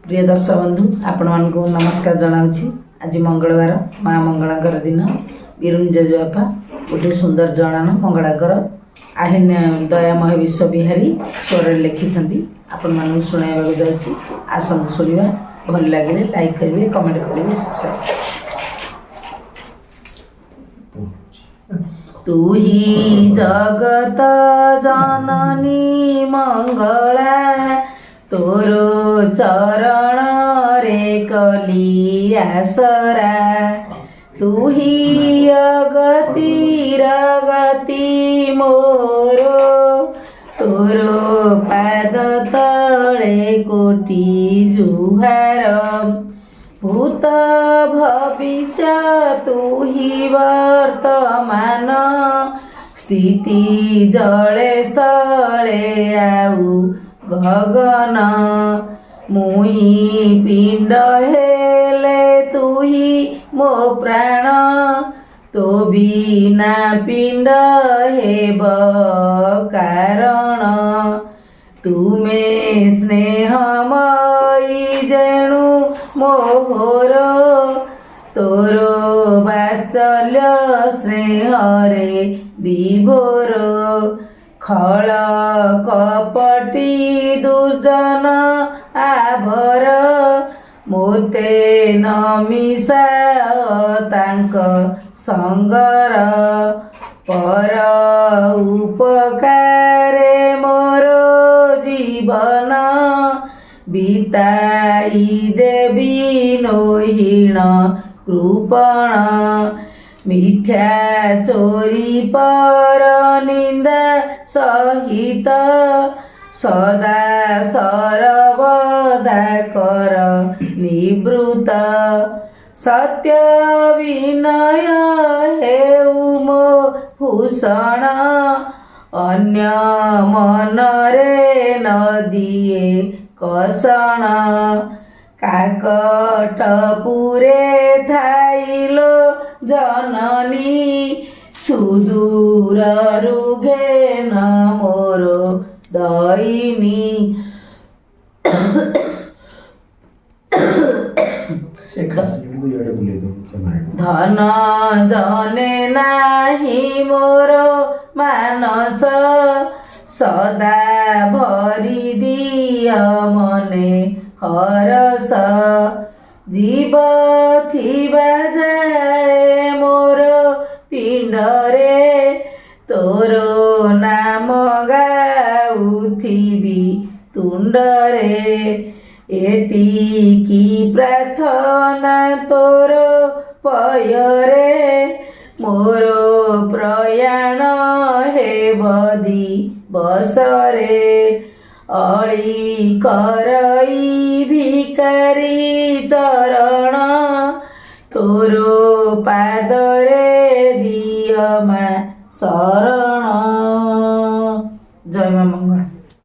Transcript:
प्रिय दर्शक बंधु आपण मान को नमस्कार जनाऊँगी। आज मंगलवार माँ मंगलांकर दिन बिरुन जेजेबापा गोटे सुंदर जनान मंगलांकर আহিन दयामय विश्व बिहारी स्वर लिखिं आपण मान शुणाइबा जाऊँगी। आसतु शुणा भल लगे लाइक करेंगे कमेंट करेंगे सब्सक्राइब। तू ही जगत जननी मंगला तोरो चरण रे कली आसरा तू ही अगति रगति मोरो तोरो पाद तले कोटि जुहार भूत भविष्य तू ही वर्तमान स्थिति जले स्थले आउ गगन मुई पिंड हेले तू ही मो प्राण तो बिना पिंड हेब कारण तुमे स्नेहमयी जेणु मोहर तोरो वात्सल्य स्नेहरे विभोर खल कपटी दुर्जन आभर मोते न मिशा तांक संगर पर उपकारे मोरो जीवन बिताई देवी नोहीण कृपण मिथ्या चोरी पर निंदा सहित सदा सर्वदा कर निवृत्त सत्य विनय हेउ मो भूषण अन्य मनरे न दिए कषण काकटपुरे थाइलो जननी सुदूर रुघे न मोरो दयिनी धन जने नाही मोरो मानस सदा भरी दिय मने हरस जीव थिबा जाए मोरो पिंडरे तोरो नाम गाउथिबी तुंडरे एतिकी प्रार्थना तोरो पयरे मोरो प्रयाण हेबदी बसरे अळी करई भिकारी चरण तोरो पादरे दिय मा शरण। जय मां मंगला।